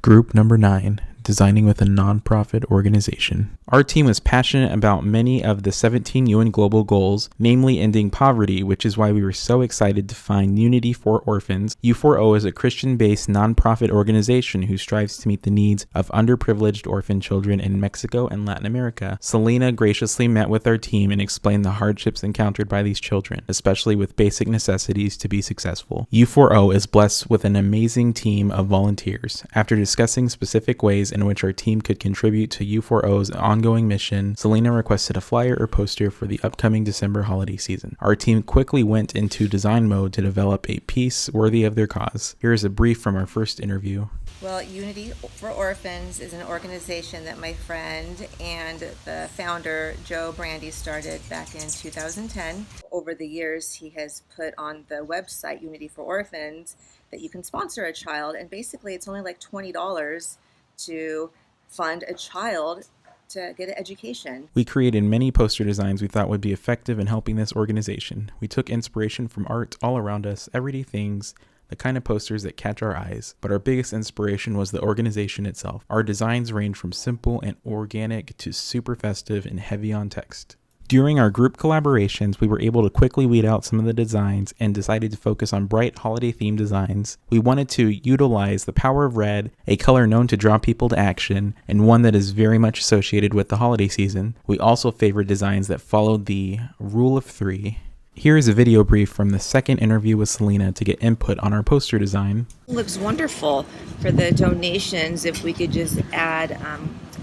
Group number 9, designing with a nonprofit organization. Our team was passionate about many of the 17 UN Global Goals, namely ending poverty, which is why we were so excited to find Unity for Orphans. U4O is a Christian-based nonprofit organization who strives to meet the needs of underprivileged orphan children in Mexico and Latin America. Selena graciously met with our team and explained the hardships encountered by these children, especially with basic necessities to be successful. U4O is blessed with an amazing team of volunteers. After discussing specific ways in which our team could contribute to U4O's ongoing mission, Selena requested a flyer or poster for the upcoming December holiday season. Our team quickly went into design mode to develop a piece worthy of their cause. Here is a brief from our first interview. Well, Unity for Orphans is an organization that my friend and the founder, Joe Brandy, started back in 2010. Over the years, he has put on the website, Unity for Orphans, that you can sponsor a child, and basically it's only like $20 to fund a child to get an education. We created many poster designs we thought would be effective in helping this organization. We took inspiration from art all around us, everyday things, the kind of posters that catch our eyes, but our biggest inspiration was the organization itself. Our designs range from simple and organic to super festive and heavy on text. During our group collaborations, we were able to quickly weed out some of the designs and decided to focus on bright holiday-themed designs. We wanted to utilize the power of red, a color known to draw people to action, and one that is very much associated with the holiday season. We also favored designs that followed the rule of 3. Here is a video brief from the second interview with Selena to get input on our poster design. It looks wonderful for the donations if we could just add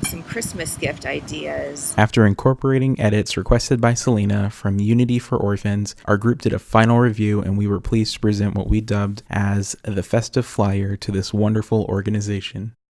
some Christmas gift ideas. After incorporating edits requested by Selena from Unity for Orphans, our group did a final review and we were pleased to present what we dubbed as the festive flyer to this wonderful organization.